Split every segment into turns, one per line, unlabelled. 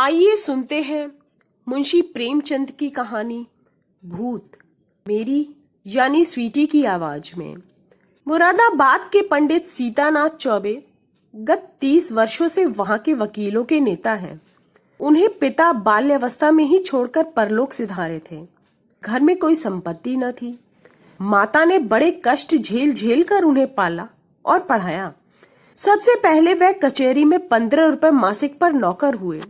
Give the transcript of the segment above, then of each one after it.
आइए सुनते हैं मुंशी प्रेमचंद की कहानी भूत, मेरी यानी स्वीटी की आवाज में। मुरादाबाद के पंडित सीतानाथ चौबे गत 30 वर्षों से वहां के वकीलों के नेता हैं। उन्हें पिता बाल्यावस्था में ही छोड़कर परलोक सिधारे थे। घर में कोई संपत्ति न थी। माता ने बड़े कष्ट झेल झेल कर उन्हें पाला और पढ़ाया। सबसे पहले वह कचहरी में 15 रुपए मासिक पर नौकर हुए।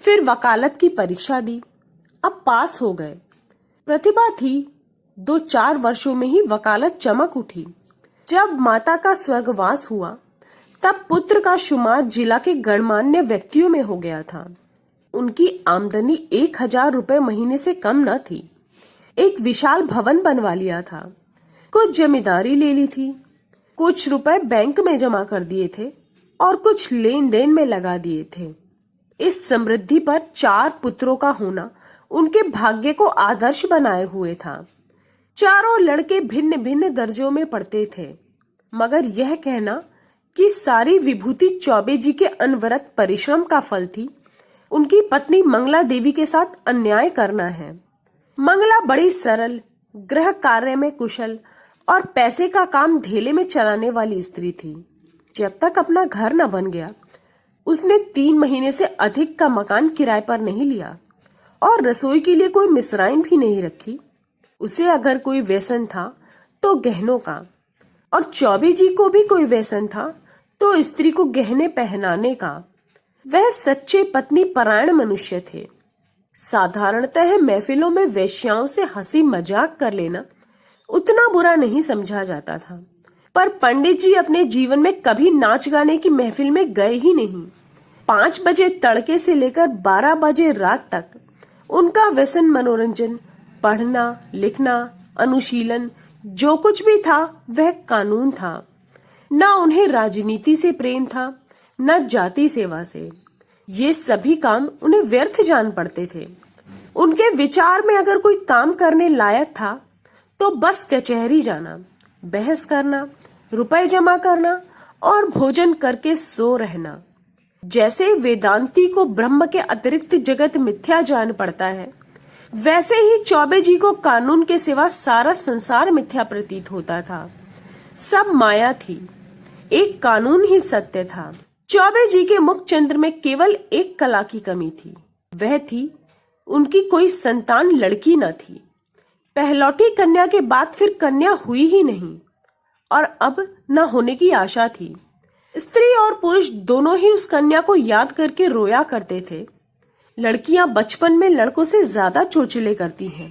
फिर वकालत की परीक्षा दी। अब पास हो गए। प्रतिभा थी। 2-4 वर्षों में ही वकालत चमक उठी। जब माता का स्वर्गवास हुआ तब पुत्र का शुमार जिला के गणमान्य व्यक्तियों में हो गया था। उनकी आमदनी 1000 रुपए महीने से कम न थी। एक विशाल भवन बनवा लिया था। कुछ जमींदारी ले ली थी। कुछ रुपए बैंक में जमा कर दिए थे और कुछ लेन देन में लगा दिए थे। इस समृद्धि पर 4 पुत्रों का होना उनके भाग्य को आदर्श बनाए हुए था। चारों लड़के भिन्न भिन्न दर्जों में पढ़ते थे, मगर यह कहना कि सारी विभूति चौबे जी के अनवरत परिश्रम का फल थी, उनकी पत्नी मंगला देवी के साथ अन्याय करना है। मंगला बड़ी सरल, गृह कार्य में कुशल और पैसे का काम धेले में चलाने वाली स्त्री थी। जब तक अपना घर न बन गया, उसने 3 महीने से अधिक का मकान किराए पर नहीं लिया और रसोई के लिए कोई मिसराइन भी नहीं रखी। उसे अगर कोई व्यसन था तो गहनों का, और चौबे जी को भी कोई व्यसन था तो स्त्री को गहने पहनाने का। वह सच्चे पत्नी परायण मनुष्य थे। साधारणतः महफिलों में वेश्याओं से हंसी मजाक कर लेना उतना बुरा नहीं समझा जाता था, पर पंडित जी अपने जीवन में कभी नाच गाने की महफिल में गए ही नहीं। 5 बजे तड़के से लेकर 12 बजे रात तक उनका व्यसन मनोरंजन, पढ़ना, लिखना, अनुशीलन, जो कुछ भी था वह कानून था। न उन्हें राजनीति से प्रेम था, न जाति सेवा से। ये सभी काम उन्हें व्यर्थ जान पड़ते थे। उनके विचार में अगर कोई काम करने लायक था तो बस कचहरी जाना, बहस करना, रुपए जमा करना और भोजन करके सो रहना। जैसे वेदांती को ब्रह्म के अतिरिक्त जगत मिथ्या जान पड़ता है, वैसे ही चौबे जी को कानून के सिवा सारा संसार मिथ्या प्रतीत होता था। सब माया थी, एक कानून ही सत्य था। चौबे जी के मुखचंद्र में केवल एक कला की कमी थी। वह थी उनकी कोई संतान लड़की न थी। पहलौठी कन्या के बाद फिर कन्या हुई ही नहीं और अब न होने की आशा थी। स्त्री और पुरुष दोनों ही उस कन्या को याद करके रोया करते थे। लड़कियां बचपन में लड़कों से ज्यादा चोचले करती हैं।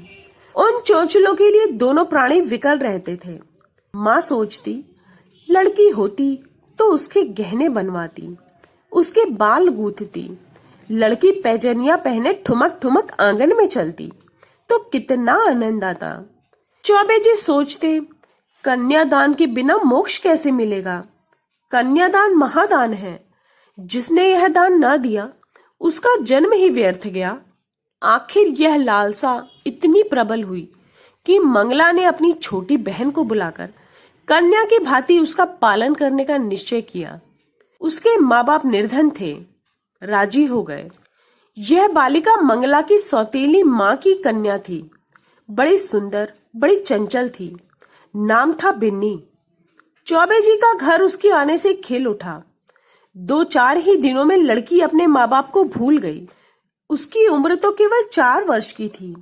उन चोचलों के लिए दोनों प्राणी विकल रहते थे। माँ सोचती लड़की होती तो उसके गहने बनवाती, उसके बाल गूंथती। लड़की पैजनिया पहने ठुमक ठुमक आंगन में चलती तो कितना आनंद आता। चौबे जी सोचते कन्यादान के बिना मोक्ष कैसे मिलेगा। कन्यादान महादान है। जिसने यह दान न दिया उसका जन्म ही व्यर्थ गया। आखिर यह लालसा इतनी प्रबल हुई कि मंगला ने अपनी छोटी बहन को बुलाकर कन्या की भांति उसका पालन करने का निश्चय किया। उसके माँ बाप निर्धन थे, राजी हो गए। यह बालिका मंगला की सौतेली माँ की कन्या थी। बड़ी सुंदर, बड़ी चंचल थी। नाम था बिन्नी। चौबे जी का घर उसके आने से खिल उठा। 2-4 ही दिनों में लड़की अपने माँ बाप को भूल गई। उसकी उम्र तो केवल 4 वर्ष की थी,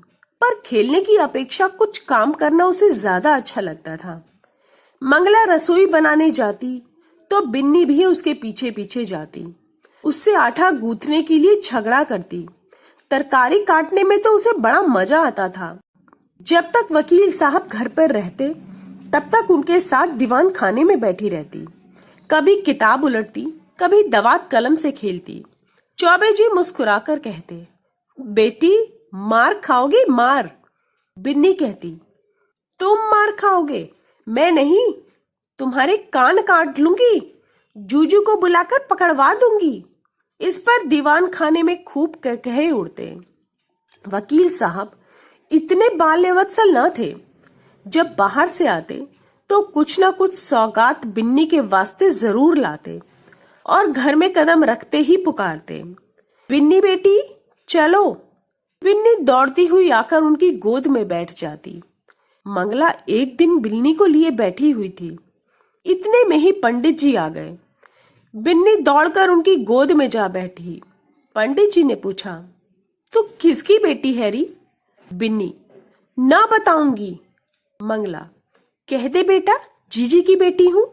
पर खेलने की अपेक्षा कुछ काम करना उसे ज्यादा अच्छा लगता था। मंगला रसोई बनाने जाती तो बिन्नी भी उसके पीछे पीछे जाती। उससे आटा गूंथने के लिए झगड़ा करती। तरकारी काटने में तो उसे बड़ा मजा आता था। जब तक वकील साहब घर पर रहते तब तक उनके साथ दीवान खाने में बैठी रहती। कभी किताब उलटती, कभी दवात कलम से खेलती। चौबे जी मुस्कुराकर कहते, बेटी मार खाओगी मार। बिन्नी कहती, तुम मार खाओगे, मैं नहीं। तुम्हारे कान काट लूंगी, जूजू को बुलाकर पकड़वा दूंगी। इस पर दीवान खाने में खूब कहे उड़ते। वकील साहब इतने बाल्यवत्सल न थे। जब बाहर से आते तो कुछ ना कुछ सौगात बिन्नी के वास्ते जरूर लाते और घर में कदम रखते ही पुकारते, बिन्नी बेटी चलो। बिन्नी दौड़ती हुई आकर उनकी गोद में बैठ जाती। मंगला एक दिन बिन्नी को लिए बैठी हुई थी। इतने में ही पंडित जी आ गए। बिन्नी दौड़कर उनकी गोद में जा बैठी। पंडित जी ने पूछा, तू किसकी बेटी है री? बिन्नी, ना बताऊंगी। मंगला, कह दे बेटा, जीजी की बेटी हूं।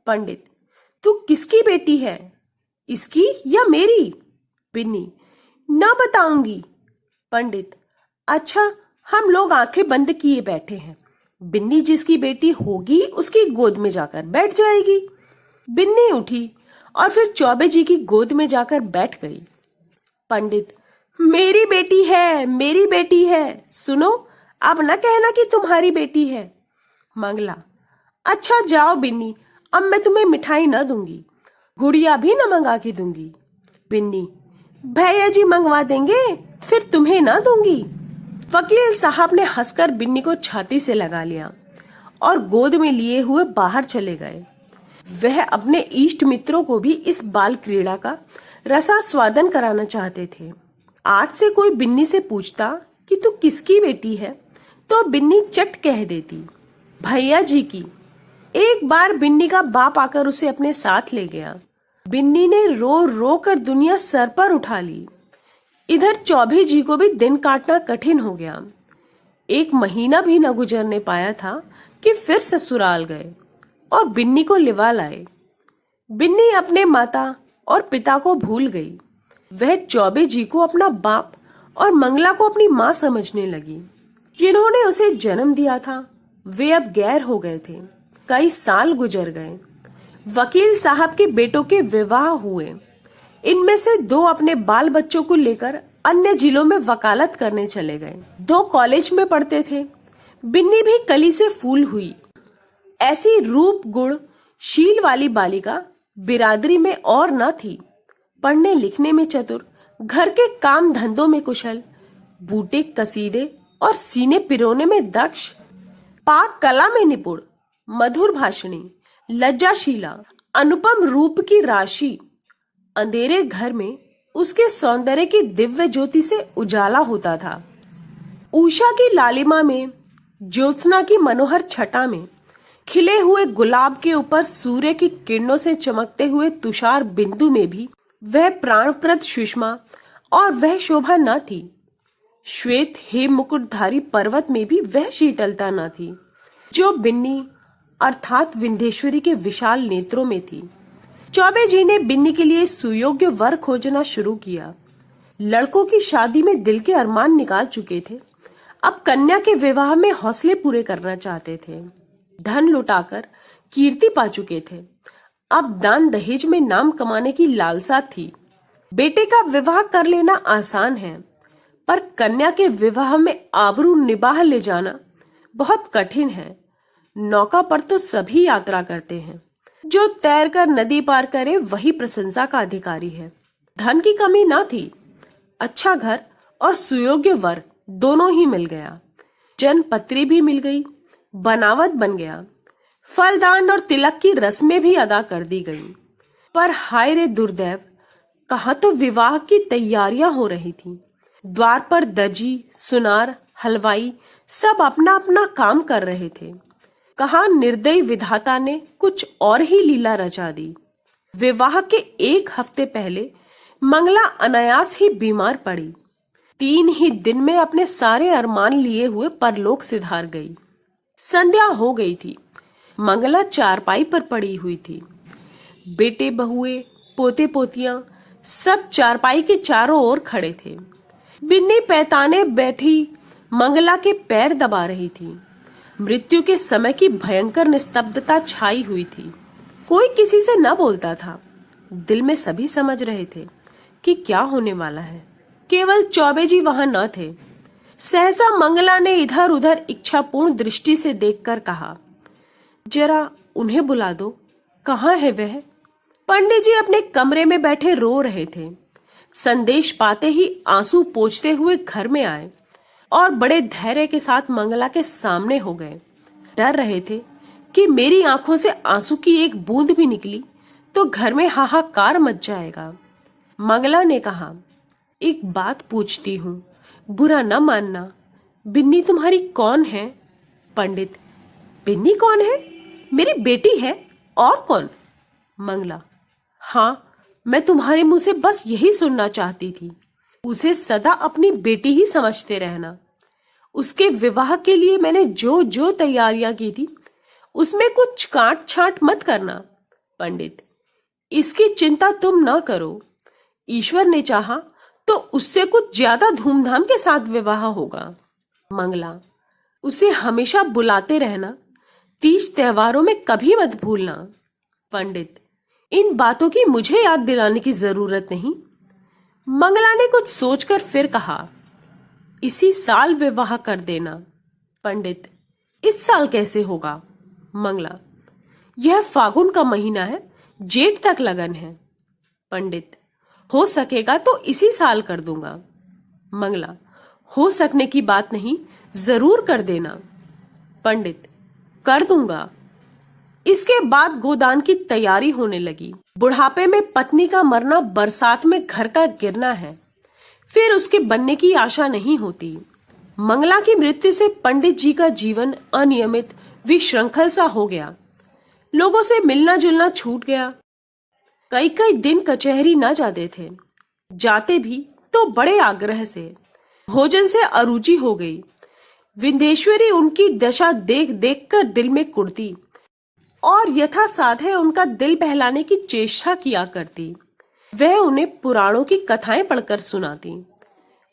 पंडित, तू किसकी बेटी है, इसकी या मेरी? बिन्नी, ना बताऊंगी। पंडित, अच्छा, हम लोग आंखें बंद किए बैठे हैं। बिन्नी जिसकी बेटी होगी उसकी गोद में जाकर बैठ जाएगी। बिन्नी उठी और फिर चौबे जी की गोद में जाकर बैठ गई। पंडित, मेरी बेटी है, मेरी बेटी है, सुनो, अब न कहना कि तुम्हारी बेटी है। मंगला, अच्छा जाओ बिन्नी, अब मैं तुम्हें मिठाई न दूंगी, गुड़िया भी न मंगा के दूंगी। बिन्नी, भैया जी मंगवा देंगे, फिर तुम्हें ना दूंगी। वकील साहब ने हंसकर बिन्नी को छाती से लगा लिया और गोद में लिए हुए बाहर चले गए। वह अपने इष्ट मित्रों को भी इस बाल क्रीड़ा का रसास्वादन कराना चाहते थे। आज से कोई बिन्नी से पूछता कि तू किसकी बेटी है, तो बिन्नी चट कह देती, भैया जी की। एक बार बिन्नी का बाप आकर उसे अपने साथ ले गया। बिन्नी ने रो रो कर दुनिया सर पर उठा ली। इधर चौबे जी को भी दिन काटना कठिन हो गया। 1 महीना भी न गुजरने पाया था कि फिर ससुराल गए और बिन्नी को लिवा लाए। बिन्नी अपने माता और पिता को भूल गई। वह चौबे जी को अपना बाप और मंगला को अपनी माँ समझने लगी। जिन्होंने उसे जन्म दिया था वे अब गैर हो गए थे। कई साल गुजर गए। वकील साहब के बेटों के विवाह हुए। इनमें से 2 अपने बाल बच्चों को लेकर अन्य जिलों में वकालत करने चले गए। 2 कॉलेज में पढ़ते थे। बिन्नी भी कली से फूल हुई। ऐसी रूप गुण शील वाली बालिका बिरादरी में और न थी। पढ़ने लिखने में चतुर, घर के काम धंधों में कुशल, बूटे कसीदे और सीने पिरोने में दक्ष, पाक कला में निपुण, मधुर भाषणी, लज्जाशीला, अनुपम रूप की राशि। अंधेरे घर में उसके सौंदर्य की दिव्य ज्योति से उजाला होता था। उषा की लालिमा में, ज्योत्सना की मनोहर छटा में, खिले हुए गुलाब के ऊपर सूर्य की किरणों से चमकते हुए तुषार बिंदु में भी वह प्राणप्रद सुषमा और वह शोभा न थी। श्वेत हेम मुकुटधारी पर्वत में भी वह शीतलता न थी जो बिन्नी अर्थात विंध्येश्वरी के विशाल नेत्रों में थी। चौबे जी ने बिन्नी के लिए सुयोग्य वर खोजना शुरू किया। लड़कों की शादी में दिल के अरमान निकाल चुके थे, अब कन्या के विवाह में हौसले पूरे करना चाहते थे। धन लुटाकर कीर्ति पा चुके थे, अब दान दहेज में नाम कमाने की लालसा थी। बेटे का विवाह कर लेना आसान है, पर कन्या के विवाह में आबरू निभाह ले जाना बहुत कठिन है। नौका पर तो सभी यात्रा करते हैं, जो तैरकर नदी पार करे वही प्रशंसा का अधिकारी है। धन की कमी ना थी, अच्छा घर और सुयोग्य वर दोनों ही मिल गया। जनपत्री भी मिल गई, बनावट बन गया, फलदान और तिलक की रस्में भी अदा कर दी गई। पर हाय रे दुर्दैव, कहाँ तो विवाह की तैयारियां हो रही थीं। द्वार पर दर्जी, सुनार, हलवाई सब अपना अपना काम कर रहे थे। कहाँ निर्दयी विधाता ने कुछ और ही लीला रचा दी। विवाह के 1 हफ्ते पहले मंगला अनायास ही बीमार पड़ी। 3 ही दिन में अपने सारे अरमान लिए हुए परलोक सिधार गई। संध्या हो गई थी। मंगला चारपाई पर पड़ी हुई थी। बेटे बहुए, पोते पोतियां सब चारपाई के चारों ओर खड़े थे। बिन्नी पैताने बैठी मंगला के पैर दबा रही थी। मृत्यु के समय की भयंकर निस्तब्धता छाई हुई थी। कोई किसी से न बोलता था। दिल में सभी समझ रहे थे कि क्या होने वाला है। केवल चौबे जी वहां न थे। सहसा मंगला ने इधर उधर इच्छापूर्ण दृष्टि से देखकर कहा, जरा उन्हें बुला दो, कहाँ है वह? पंडित जी अपने कमरे में बैठे रो रहे थे। संदेश पाते ही आंसू पोंछते हुए घर में आए और बड़े धैर्य के साथ मंगला के सामने हो गए। डर रहे थे कि मेरी आंखों से आंसू की एक बूंद भी निकली तो घर में हाहाकार मच जाएगा। मंगला ने कहा, एक बात पूछती हूँ, बुरा न मानना, बिन्नी तुम्हारी कौन है? पंडित, बिन्नी कौन है? मेरी बेटी है, और कौन? मंगला, हाँ, मैं तुम्हारे मुंह से बस यही सुनना चाहती थी। उसे सदा अपनी बेटी ही समझते रहना। उसके विवाह के लिए मैंने जो जो तैयारियां की थी, उसमें कुछ काट छांट मत करना। पंडित, इसकी चिंता तुम ना करो। ईश्वर ने चाहा तो उससे कुछ ज्यादा धूमधाम के साथ विवाह होगा। मंगला, उसे हमेशा बुलाते रहना, तीज त्योहारों में कभी मत भूलना। पंडित, इन बातों की मुझे याद दिलाने की जरूरत नहीं। मंगला ने कुछ सोचकर फिर कहा, इसी साल विवाह कर देना। पंडित, इस साल कैसे होगा? मंगला, यह फागुन का महीना है, जेठ तक लगन है। पंडित, हो सकेगा तो इसी साल कर दूंगा। मंगला, हो सकने की बात नहीं, जरूर कर देना। पंडित, कर दूंगा। इसके बाद गोदान की तैयारी होने लगी। बुढ़ापे में पत्नी का मरना बरसात में घर का गिरना है, फिर उसके बनने की आशा नहीं होती। मंगला की मृत्यु से पंडित जी का जीवन अनियमित विशृंखल सा हो गया। लोगों से मिलना जुलना छूट गया। कई कई दिन कचहरी न जाते थे, जाते भी तो बड़े आग्रह से। भोजन से अरुचि हो गई। विंध्येश्वरी उनकी दशा देख देख कर दिल में कुढ़ती और यथा साधे उनका दिल बहलाने की चेष्टा किया करती। वह उन्हें पुराणों की कथाएं पढ़कर सुनाती,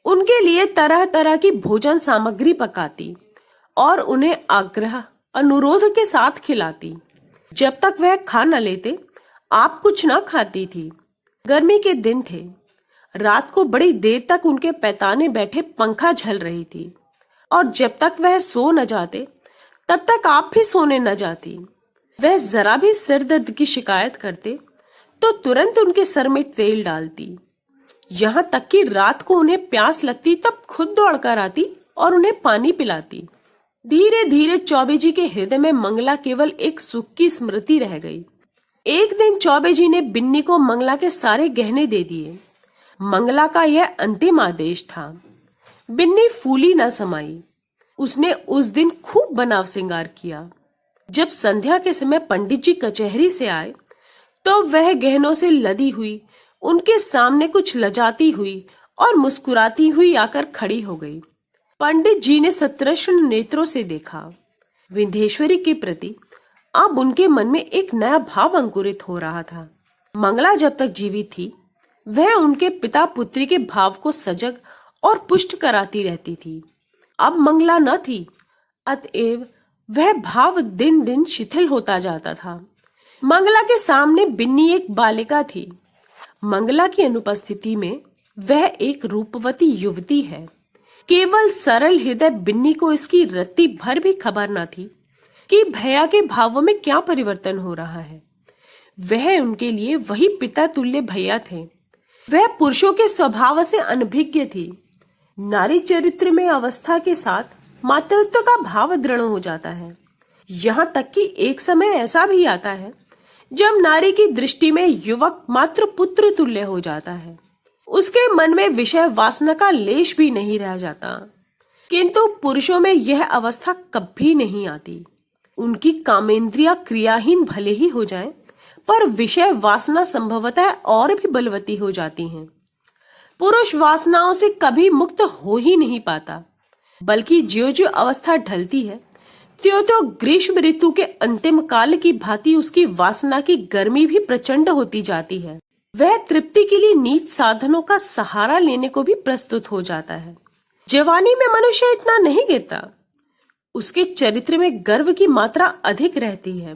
उनके लिए तरह तरह की भोजन सामग्री पकाती और उन्हें आग्रह अनुरोध के साथ खिलाती। जब तक वह खा न लेते, आप कुछ न खाती थी। गर्मी के दिन थे। रात को बड़ी देर तक उनके पैताने बैठे पंखा झल रही थी, और जब तक वह सो न जाते, तब तक आप भी सोने न जाती। वह जरा भी सिर दर्द की शिकायत करते तो तुरंत उनके सर में तेल डालती। यहां तक कि रात को उन्हें प्यास लगती तब खुद दौड़कर आती और उन्हें पानी पिलाती। धीरे धीरे चौबे जी के हृदय में मंगला केवल एक सुख की स्मृति रह गई। एक दिन चौबे जी ने बिन्नी को मंगला के सारे गहने दे दिए। मंगला का यह अंतिम आदेश था। बिन्नी फूली न समाई। उसने उस दिन खूब बनाव श्रृंगार किया। जब संध्या के समय पंडित जी कचहरी से आए तो वह गहनों से लदी हुई उनके सामने कुछ लजाती हुई और मुस्कुराती हुई आकर खड़ी हो गई। पंडित जी ने सतृष्ण नेत्रों से देखा। विंध्येश्वरी के प्रति अब उनके मन में एक नया भाव अंकुरित हो रहा था। मंगला जब तक जीवित थी, वह उनके पिता पुत्री के भाव को सजग और पुष्ट कराती रहती थी। अब मंगला न थी, अतएव वह भाव दिन दिन शिथिल होता जाता था। मंगला के सामने बिन्नी एक बालिका थी। मंगला की अनुपस्थिति में वह एक रूपवती युवती है। केवल सरल हृदय बिन्नी को इसकी रत्ती भर भी खबर न थी कि भैया के भावों में क्या परिवर्तन हो रहा है। वह उनके लिए वही पिता तुल्य भैया थे। वह पुरुषों के स्वभाव से अनभिज्ञ थी। नारी चरित्र में अवस्था के साथ मातृत्व का भाव दृढ़ हो जाता है। यहाँ तक कि एक समय ऐसा भी आता है जब नारी की दृष्टि में युवक मात्र पुत्र तुल्य हो जाता है। उसके मन में विषय वासना का लेश भी नहीं रह जाता। किंतु पुरुषों में यह अवस्था कभी नहीं आती। उनकी कामेंद्रियां क्रियाहीन भले ही हो जाएं, पर विषय वासना संभवतः और भी बलवती हो जाती हैं। पुरुष वासनाओं से कभी मुक्त हो ही नहीं पाता, बल्कि ज्यों ज्यों अवस्था ढलती है, त्यों त्यों ग्रीष्म ऋतु के अंतिम काल की भांति उसकी वासना की गर्मी भी प्रचंड होती जाती है। वह तृप्ति के लिए नीच साधनों का सहारा लेने को भी प्रस्तुत हो जाता है। जवानी में मनुष्य इतना नहीं गिरता। उसके चरित्र में गर्व की मात्रा अधिक रहती है।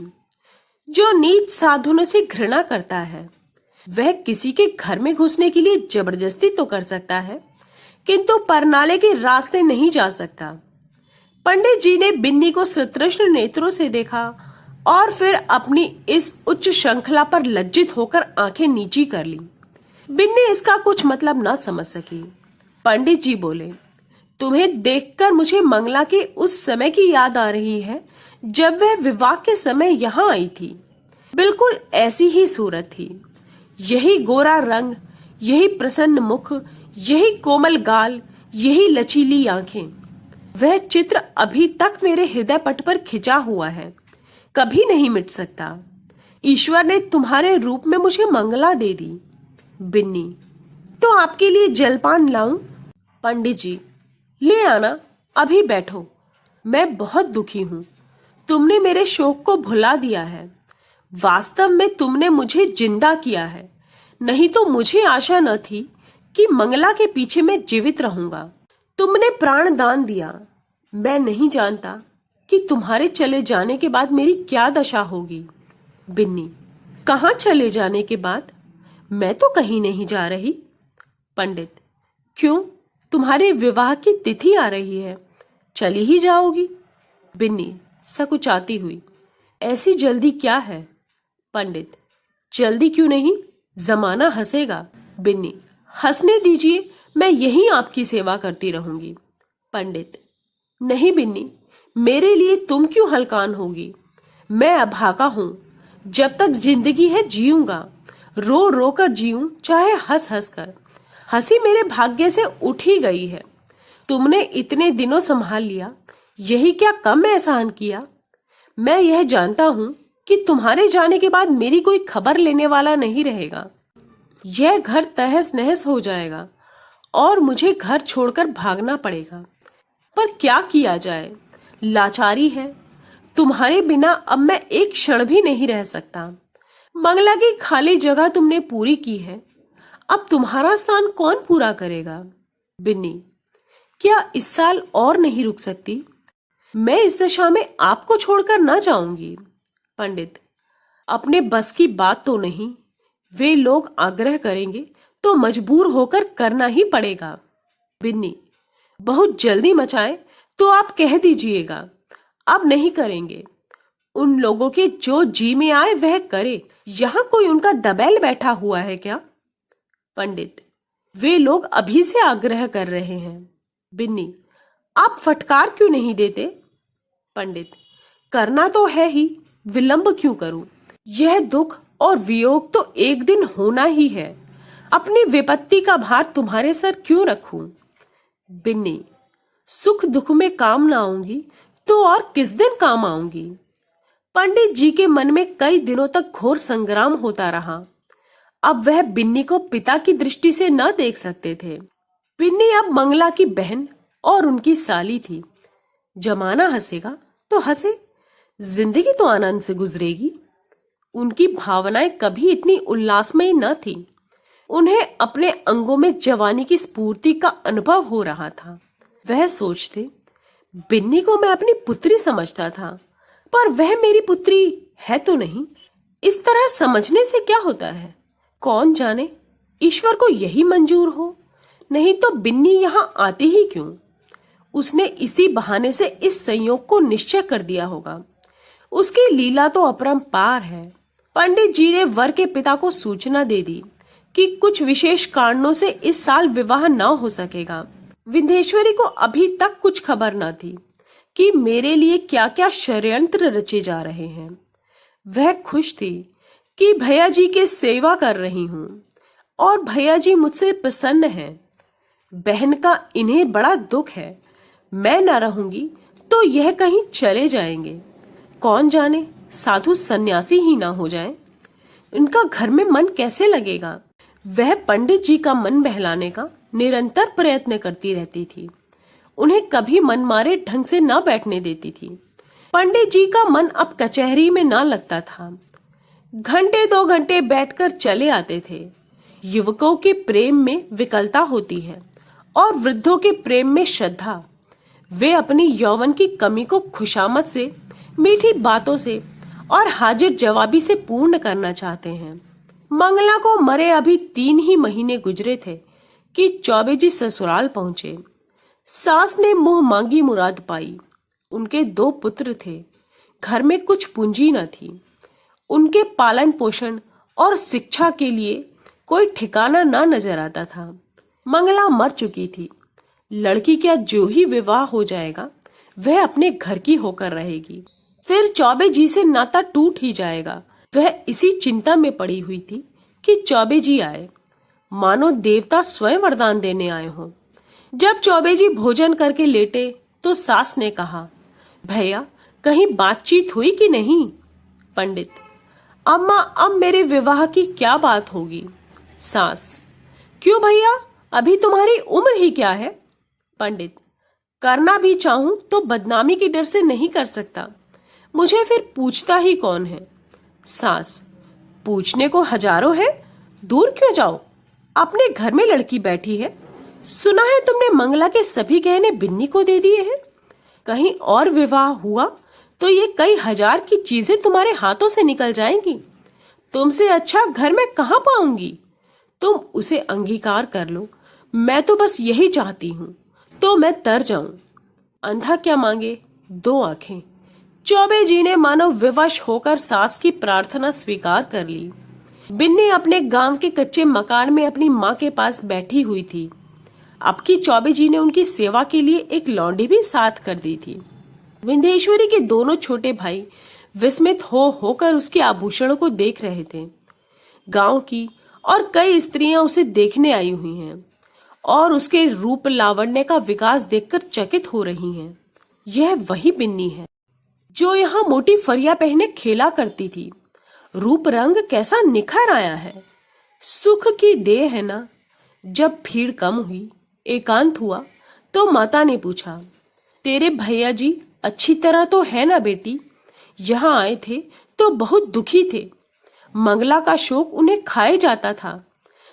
जो नीच साधनों से घृणा करता है, वह किसी के घर में घुसने के लिए जबरदस्ती तो कर सकता है, किंतु परनाले के रास्ते नहीं जा सकता। पंडित जी ने बिन्नी को सतृष्ण नेत्रों से देखा और फिर अपनी इस उच्च श्रृंखला पर लज्जित होकर आंखें नीची कर ली। बिन्नी इसका कुछ मतलब न समझ सकी। पंडित जी बोले, तुम्हें देखकर मुझे मंगला के उस समय की याद आ रही है जब वह विवाह के समय यहाँ आई थी। बिल्कुल ऐसी ही सूरत थी। यही गोरा रंग, यही प्रसन्न मुख, यही कोमल गाल, यही लचीली आंखें, वह चित्र अभी तक मेरे हृदय पट पर खिंचा हुआ है, कभी नहीं मिट सकता। ईश्वर ने तुम्हारे रूप में मुझे मंगला दे दी। बिन्नी, तो आपके लिए जलपान लाऊं? पंडित जी, ले आना, अभी बैठो। मैं बहुत दुखी हूं, तुमने मेरे शोक को भुला दिया है। वास्तव में तुमने मुझे जिंदा किया है, नहीं तो मुझे आशा न थी कि मंगला के पीछे मैं जीवित रहूंगा। तुमने प्राण दान दिया। मैं नहीं जानता कि तुम्हारे चले जाने के बाद मेरी क्या दशा होगी। बिन्नी, कहाँ चले जाने के बाद? मैं तो कहीं नहीं जा रही। पंडित, क्यों? तुम्हारे विवाह की तिथि आ रही है, चली ही जाओगी? बिन्नी सकुचाती हुई, ऐसी जल्दी क्या है? पंडित, जल्दी क्यों नहीं, जमाना हंसेगा। बिन्नी, हंसने दीजिए, मैं यहीं आपकी सेवा करती रहूंगी। पंडित, नहीं बिन्नी, मेरे लिए तुम क्यों हलकान होगी? मैं अभागा हूं, जब तक जिंदगी है जीऊंगा, रो रो कर जीऊं, चाहे हंस हंस कर। हंसी मेरे भाग्य से उठ ही गई है। तुमने इतने दिनों संभाल लिया, यही क्या कम एहसान किया? मैं यह जानता हूं कि तुम्हारे जाने के बाद मेरी कोई खबर लेने वाला नहीं रहेगा। यह घर तहस नहस हो जाएगा और मुझे घर छोड़कर भागना पड़ेगा। पर क्या किया जाए, लाचारी है। तुम्हारे बिना अब मैं एक क्षण भी नहीं रह सकता। मंगला की खाली जगह तुमने पूरी की है, अब तुम्हारा स्थान कौन पूरा करेगा? बिन्नी, क्या इस साल और नहीं रुक सकती? मैं इस दशा में आपको छोड़कर ना जाऊंगी। पंडित, अपने बस की बात तो नहीं, वे लोग आग्रह करेंगे तो मजबूर होकर करना ही पड़ेगा। बिन्नी, बहुत जल्दी मचाए तो आप कह दीजिएगा, अब नहीं करेंगे। उन लोगों के जो जी में आए वह करे, यहां कोई उनका दबैल बैठा हुआ है क्या? पंडित, वे लोग अभी से आग्रह कर रहे हैं। बिन्नी, आप फटकार क्यों नहीं देते? पंडित, करना तो है ही, विलंब क्यों करूं? यह दुख और वियोग तो एक दिन होना ही है, अपनी विपत्ति का भार तुम्हारे सर क्यों रखूं? बिन्नी, सुख दुख में काम ना आऊंगी तो और किस दिन काम आऊंगी? पंडित जी के मन में कई दिनों तक घोर संग्राम होता रहा। अब वह बिन्नी को पिता की दृष्टि से न देख सकते थे। बिन्नी अब मंगला की बहन और उनकी साली थी। जमाना हंसेगा तो हंसे, जिंदगी तो आनंद से गुजरेगी। उनकी भावनाएं कभी इतनी उल्लासमयी न थी। उन्हें अपने अंगों में जवानी की स्फूर्ति का अनुभव हो रहा था। वह सोचते, बिन्नी को मैं अपनी पुत्री समझता था, पर वह मेरी पुत्री है तो नहीं। इस तरह समझने से क्या होता है? कौन जाने, ईश्वर को यही मंजूर हो, नहीं तो बिन्नी यहां आती ही क्यों? उसने इसी बहाने से इस संयोग को निश्चय कर दिया होगा। उसकी लीला तो अपरंपार है। पंडित जी ने वर के पिता को सूचना दे दी कि कुछ विशेष कारणों से इस साल विवाह न हो सकेगा। विंध्येश्वरी को अभी तक कुछ खबर न थी कि मेरे लिए क्या क्या षड्यंत्र रचे जा रहे हैं। वह खुश थी कि भैया जी के सेवा कर रही हूं और भैया जी मुझसे प्रसन्न हैं। बहन का इन्हें बड़ा दुख है, मैं न रहूंगी तो यह कहीं चले जाएंगे। कौन जाने साधु सन्यासी ही ना हो जाएं। इनका घर में मन कैसे लगेगा? वह पंडित जी का मन बहलाने का निरंतर प्रयत्न करती रहती थी। उन्हें कभी मनमारे ढंग से न बैठने देती थी। पंडित जी का मन अब कचहरी में ना लगता था। घंटे 2 घंटे बैठकर चले आते थे। युवकों के प्रेम में विकलता होती है और वृद्धों के प्रेम में श्रद्धा। वे अपनी यौवन की कमी को खुशामद से, मीठी बातों से और हाजिर जवाबी से पूर्ण करना चाहते हैं। मंगला को मरे अभी 3 ही महीने गुजरे थे कि चौबे जी ससुराल पहुंचे। सास ने मुंह मांगी मुराद पाई। उनके 2 पुत्र थे। घर में कुछ पूंजी न थी। उनके पालन पोषण और शिक्षा के लिए कोई ठिकाना न नजर आता था। मंगला मर चुकी थी। लड़की का जो ही विवाह हो जाएगा वह अपने घर की होकर रहेगी। फिर चौबे जी से नाता टूट ही जाएगा। वह इसी चिंता में पड़ी हुई थी कि चौबे जी आए। मानो देवता स्वयं वरदान देने आए हों। जब चौबे जी भोजन करके लेटे तो सास ने कहा, भैया कहीं बातचीत हुई कि नहीं? पंडित, अम्मा अब मेरे विवाह की क्या बात होगी? सास, क्यों भैया, अभी तुम्हारी उम्र ही क्या है? पंडित, करना भी चाहूं तो बदनामी की डर से नहीं कर सकता, मुझे फिर पूछता ही कौन है? सास, पूछने को हजारों है, दूर क्यों जाओ, अपने घर में लड़की बैठी है, सुना है तुमने मंगला के सभी गहने बिन्नी को दे दिए हैं। कहीं और विवाह हुआ तो ये कई हजार की चीजें तुम्हारे हाथों से निकल जाएंगी, तुमसे अच्छा घर में कहां पाऊंगी? तुम उसे अंगीकार कर लो, मैं तो बस यही चाहती हूं, तो मैं तर जाऊं। अंधा क्या मांगे, दो आंखें। चौबे जी ने मानो विवश होकर सास की प्रार्थना स्वीकार कर ली। बिन्नी अपने गांव के कच्चे मकान में अपनी माँ के पास बैठी हुई थी। अब की चौबे जी ने उनकी सेवा के लिए एक लौंडी भी साथ कर दी थी। विंध्येश्वरी के दोनों छोटे भाई विस्मित होकर उसके आभूषणों को देख रहे थे। गांव की और कई स्त्रियां उसे देखने आई हुई हैं और उसके रूप लावण्य का विकास देखकर चकित हो रही हैं। यह वही बिन्नी है जो यहाँ मोटी फरिया पहने खेला करती थी। रूप रंग कैसा निखर आया है, सुख की देह है ना। जब भीड़ कम हुई, एकांत हुआ, तो माता ने पूछा, तेरे भैया जी अच्छी तरह तो है ना बेटी? यहाँ आए थे तो बहुत दुखी थे, मंगला का शोक उन्हें खाए जाता था।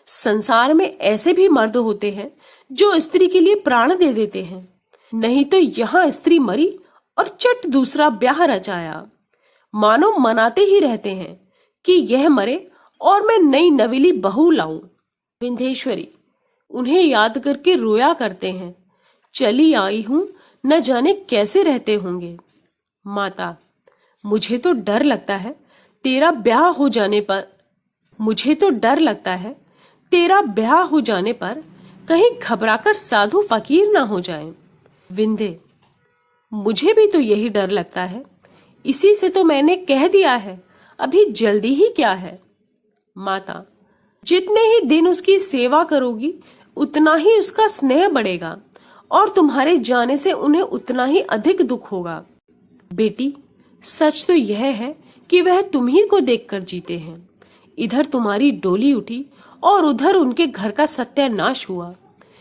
संसार में ऐसे भी मर्द होते हैं जो स्त्री के लिए प्राण दे देते हैं, नहीं तो यहाँ स्त्री मरी और चट दूसरा ब्याह रचाया। मानो मनाते ही रहते हैं कि यह मरे और मैं नई नवीली बहू लाऊं। विंध्येश्वरी उन्हें याद करके रोया करते हैं, चली आई हूं, न जाने कैसे रहते होंगे। माता, मुझे तो डर लगता है तेरा ब्याह हो जाने पर कहीं घबराकर साधु फकीर ना हो जाए। विंध्ये, मुझे भी तो यही डर लगता है, इसी से तो मैंने कह दिया है, अभी जल्दी ही क्या है। माता, जितने ही दिन उसकी सेवा करोगी उतना ही उसका स्नेह बढ़ेगा और तुम्हारे जाने से उन्हें उतना ही अधिक दुख होगा। बेटी, सच तो यह है कि वह तुम्ही को देखकर जीते हैं। इधर तुम्हारी डोली उठी और उधर उनके घर का सत्यानाश हुआ।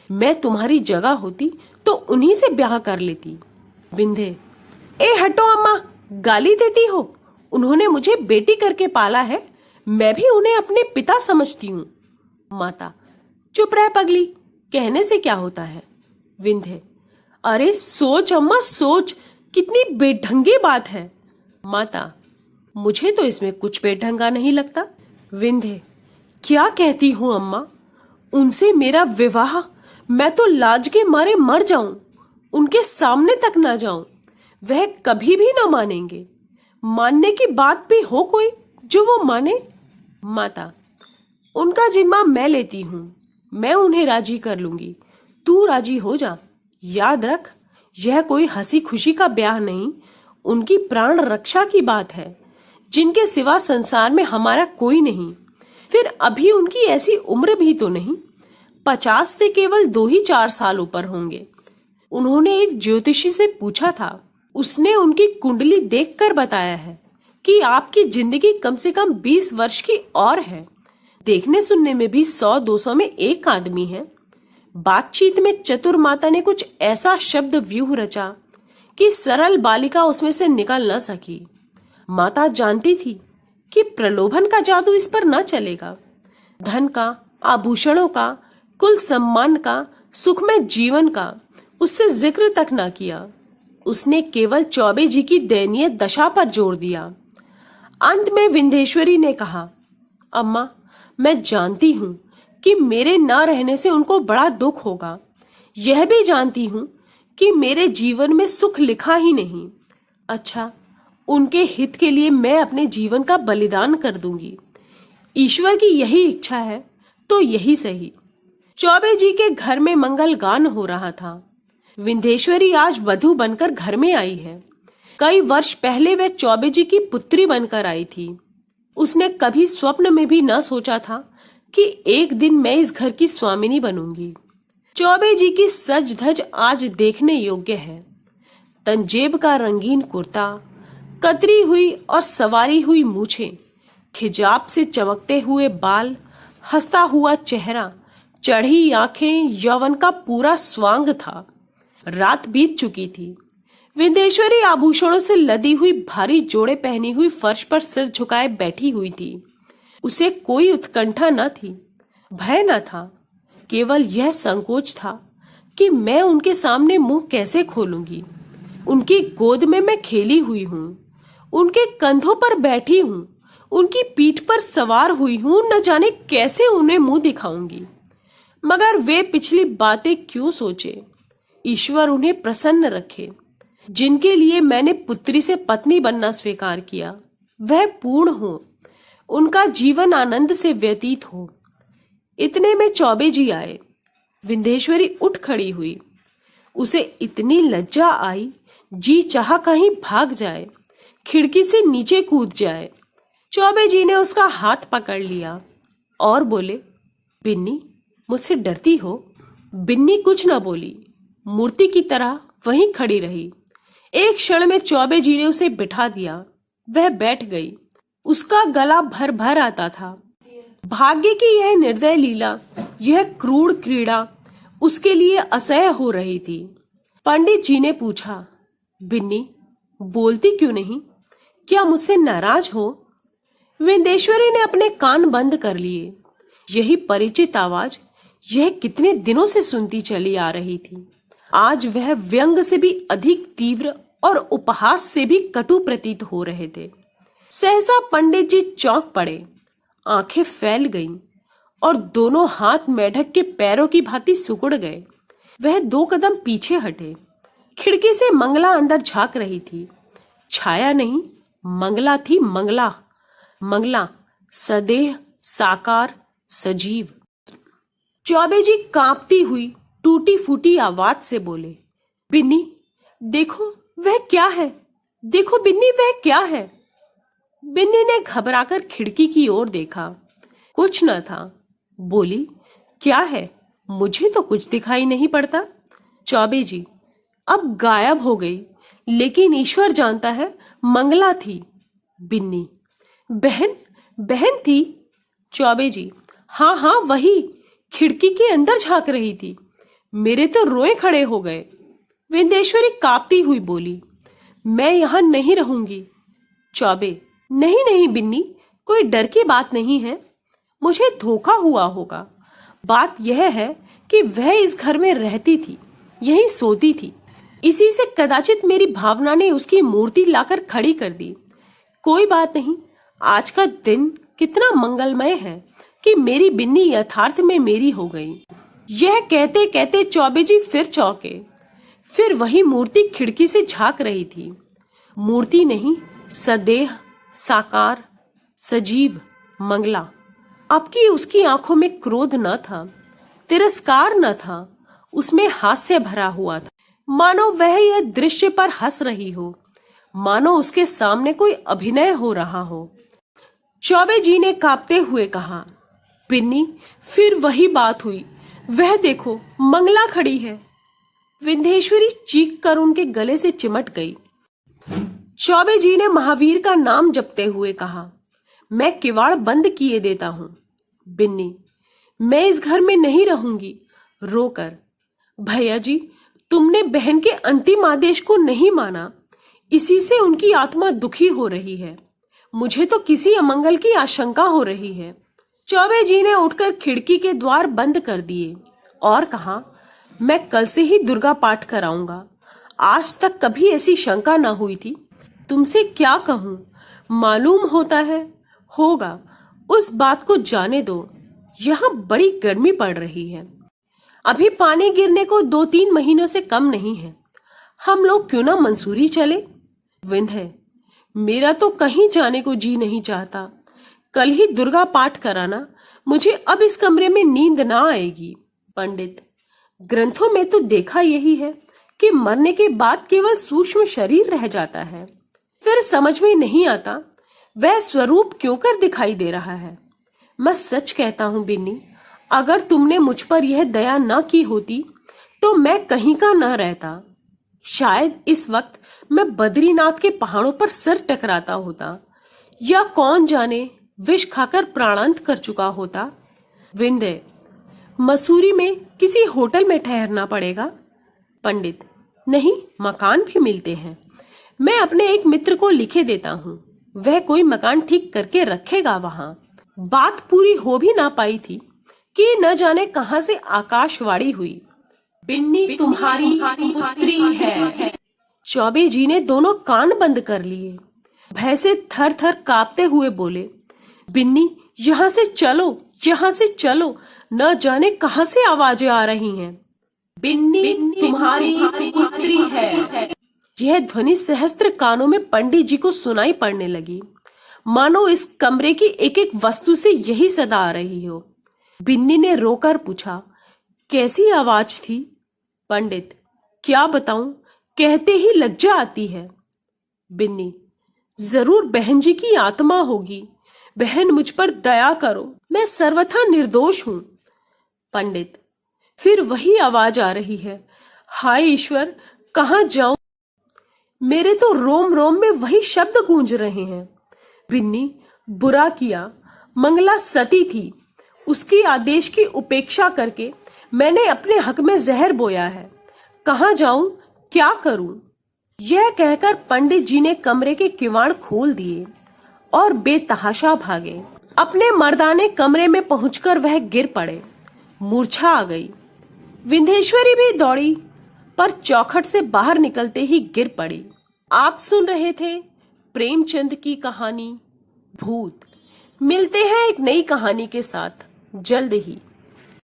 मैं तुम्हारी जगह होती तो उन्हीं से ब्याह कर लेती। बिंधे, ए हटो अम्मा, गाली देती हो? उन्होंने मुझे बेटी करके पाला है, मैं भी उन्हें अपने पिता समझती हूँ। माता, चुप रह पगली, कहने से क्या होता है। विंध्ये, अरे सोच अम्मा सोच, कितनी बेढंगी बात है। माता, मुझे तो इसमें कुछ बेढंगा नहीं लगता। विंध्ये, क्या कहती हूँ अम्मा, उनसे मेरा विवाह, मैं तो लाज के मारे मर जाऊं, उनके सामने तक ना जाऊं, वह कभी भी ना मानेंगे। मानने की बात भी हो कोई जो वो माने। माता, उनका जिम्मा मैं लेती हूं, मैं उन्हें राजी कर लूंगी, तू राजी हो जा। याद रख, यह कोई हंसी खुशी का ब्याह नहीं, उनकी प्राण रक्षा की बात है, जिनके सिवा संसार में हमारा कोई नहीं। फिर अभी उनकी ऐसी उम्र भी तो नहीं, 50 से केवल 2 ही 4 साल ऊपर होंगे। उन्होंने एक ज्योतिषी से पूछा था, उसने उनकी कुंडली देखकर बताया है कि आपकी जिंदगी कम से कम 20 वर्ष की और है। देखने सुनने में भी 100-200 में एक आदमी है। बातचीत में चतुर माता ने कुछ ऐसा शब्द व्यूह रचा कि सरल बालिका उसमें से निकल न सकी। माता जानती थी कि प्रलोभन का जादू इस पर न चलेगा। धन का, आभूषणों का, कुल सम्मान का, सुखमय जीवन का उससे जिक्र तक न किया। उसने केवल चौबे जी की दयनीय दशा पर जोर दिया। अंत में विंध्येश्वरी ने कहा, अम्मा, मैं जानती हूं कि मेरे न रहने से उनको बड़ा दुख होगा। यह भी जानती हूं कि मेरे जीवन में सुख लिखा ही नहीं। अच्छा, उनके हित के लिए मैं अपने जीवन का बलिदान कर दूंगी। ईश्वर की यही इच्छा है तो यही सही। चौबे जी के घर में मंगल गान हो रहा था। विंध्येश्वरी आज वधू बनकर घर में आई है। कई वर्ष पहले वह चौबे जी की पुत्री बनकर आई थी। उसने कभी स्वप्न में भी न सोचा था कि एक दिन मैं इस घर की स्वामिनी बनूंगी। चौबे जी की सज धज आज देखने योग्य है। तंजेब का रंगीन कुर्ता, कतरी हुई और सवारी हुई मूछें, खिजाब से चमकते हुए बाल, हंसता हुआ चेहरा, चढ़ी आंखें, यौवन का पूरा स्वांग था। रात बीत चुकी थी। विंध्येश्वरी आभूषणों से लदी हुई भारी जोड़े पहनी हुई फर्श पर सिर झुकाए बैठी हुई थी। उसे कोई उत्कंठा न थी, भय न था, केवल यह संकोच था कि मैं उनके सामने मुंह कैसे खोलूंगी। उनकी गोद में मैं खेली हुई हूं, उनके कंधों पर बैठी हूं, उनकी पीठ पर सवार हुई हूं, न जाने कैसे उन्हें मुंह दिखाऊंगी। मगर वे पिछली बातें क्यों सोचे। ईश्वर उन्हें प्रसन्न रखे। जिनके लिए मैंने पुत्री से पत्नी बनना स्वीकार किया, वह पूर्ण हो, उनका जीवन आनंद से व्यतीत हो। इतने में चौबे जी आए। विंध्येश्वरी उठ खड़ी हुई। उसे इतनी लज्जा आई, जी चाहा कहीं भाग जाए, खिड़की से नीचे कूद जाए। चौबे जी ने उसका हाथ पकड़ लिया और बोले, बिन्नी, मुझसे डरती हो? बिन्नी कुछ न बोली, मूर्ति की तरह वहीं खड़ी रही। एक क्षण में चौबे जी ने उसे बिठा दिया। वह बैठ गई। उसका गला भर भर आता था। भाग्य की यह निर्दय लीला, यह क्रूर क्रीड़ा उसके लिए असह्य हो रही थी। पंडित जी ने पूछा, बिन्नी, बोलती क्यों नहीं? क्या मुझसे नाराज हो? विंध्येश्वरी ने अपने कान बंद कर लिए। यही परिचित आवाज यह कितने दिनों से सुनती चली आ रही थी। आज वह व्यंग से भी अधिक तीव्र और उपहास से भी कटु प्रतीत हो रहे थे। सहसा पंडित जी चौंक पड़े, आंखें फैल गईं और दोनों हाथ मेढक के पैरों की भांति सिकुड़ गए। वह 2 कदम पीछे हटे। खिड़की से मंगला अंदर झांक रही थी। छाया नहीं, मंगला थी, मंगला। मंगला सदेह, साकार, सजीव। चौबे जी कांपती हुई टूटी फूटी आवाज से बोले, बिन्नी, देखो वह क्या है? देखो बिन्नी, वह क्या है? बिन्नी ने घबराकर खिड़की की ओर देखा। कुछ न था। बोली, क्या है? मुझे तो कुछ दिखाई नहीं पड़ता। चौबे जी, अब गायब हो गई, लेकिन ईश्वर जानता है, मंगला थी। बिन्नी, बहन, बहन थी? चौबे जी, हाँ हाँ वही, खिड़की के अंदर झांक रही थी। मेरे तो रोए खड़े हो गए। विंध्येश्वरी कांपती हुई बोली, मैं यहां नहीं रहूंगी। चौबे, नहीं नहीं बिन्नी, कोई डर की बात नहीं है। मुझे धोखा हुआ होगा। बात यह है कि वह इस घर में रहती थी, यहीं सोती थी। इसी से कदाचित मेरी भावना ने उसकी मूर्ति लाकर खड़ी कर दी। कोई बात नहीं, आज का दिन कितना मंगलमय है कि मेरी बिन्नी यथार्थ में मेरी हो गई। यह कहते कहते चौबे जी फिर चौंके। फिर वही मूर्ति खिड़की से झांक रही थी। मूर्ति नहीं, सदेह, साकार, सजीव, मंगला। अब की उसकी आंखों में क्रोध न था, तिरस्कार न था, उसमें हास्य भरा हुआ था। मानो वह यह दृश्य पर हंस रही हो, मानो उसके सामने कोई अभिनय हो रहा हो। चौबे जी ने कांपते हुए कहा, बिन्नी, फिर वही बात हुई। वह देखो, मंगला खड़ी है। विंध्येश्वरी चीख कर उनके गले से चिमट गई। चौबे जी ने महावीर का नाम जपते हुए कहा, मैं किवाड़ बंद किए देता हूं। बिन्नी, मैं इस घर में नहीं रहूंगी। रोकर, भैया जी, तुमने बहन के अंतिम आदेश को नहीं माना, इसी से उनकी आत्मा दुखी हो रही है। मुझे तो किसी अमंगल की आशंका हो रही है। चौबे जी ने उठकर खिड़की के द्वार बंद कर दिए और कहा, मैं कल से ही दुर्गा पाठ कराऊंगा। आज तक कभी ऐसी शंका न हुई थी। तुमसे क्या कहूं, मालूम होता है, होगा। उस बात को जाने दो। यहाँ बड़ी गर्मी पड़ रही है। अभी पानी गिरने को 2-3 महीनों से कम नहीं है। हम लोग क्यों ना मंसूरी चले? विंध्य, मेरा तो कहीं जाने को जी नहीं चाहता। कल ही दुर्गा पाठ कराना। मुझे अब इस कमरे में नींद ना आएगी। पंडित, ग्रंथों में तो देखा यही है कि मरने के बाद केवल सूक्ष्म शरीर रह जाता है। फिर समझ में नहीं आता वह स्वरूप क्यों कर दिखाई दे रहा है। मैं सच कहता हूँ बिन्नी, अगर तुमने मुझ पर यह दया न की होती तो मैं कहीं का न रहता। शायद इस वक्त मैं बद्रीनाथ के पहाड़ों पर सर टकराता होता, या कौन जाने विष खाकर प्राणांत कर चुका होता। विंध्य, मसूरी में किसी होटल में ठहरना पड़ेगा। पंडित, नहीं, मकान भी मिलते हैं। मैं अपने एक मित्र को लिखे देता हूँ, वह कोई मकान ठीक करके रखेगा वहां। बात पूरी हो भी ना पाई थी कि न जाने कहां से आकाशवाणी हुई, बिन्नी तुम्हारी पुत्री है। चौबे जी ने दोनों कान बंद कर लिए, भय से थर थर कांपते हुए बोले, बिन्नी यहाँ से चलो, यहाँ से चलो, न जाने कहां से आवाजें आ रही हैं। बिन्नी तुम्हारी पुत्री है। यह ध्वनि सहस्त्र कानों में पंडित जी को सुनाई पड़ने लगी, मानो इस कमरे की एक एक वस्तु से यही सदा आ रही हो। बिन्नी ने रोकर पूछा, कैसी आवाज थी? पंडित, क्या बताऊं, कहते ही लज्जा आती है। बिन्नी, जरूर बहन जी की आत्मा होगी। बहन, मुझ पर दया करो, मैं सर्वथा निर्दोष हूं। पंडित, फिर वही आवाज आ रही है। हाय ईश्वर, कहां जाऊं? मेरे तो रोम रोम में वही शब्द गूंज रहे हैं। बिन्नी, बुरा किया, मंगला सती थी, उसकी आदेश की उपेक्षा करके मैंने अपने हक में जहर बोया है। कहां जाऊं, क्या करूं? यह कहकर पंडित जी ने कमरे के किवाड़ खोल दिए और बेतहाशा भागे। अपने मर्दाने कमरे में पहुंचकर वह गिर पड़े, मूर्छा आ गई। विंध्येश्वरी भी दौड़ी, पर चौखट से बाहर निकलते ही गिर पड़ी। आप सुन रहे थे प्रेमचंद की कहानी भूत। मिलते हैं एक नई कहानी के साथ जल्द ही।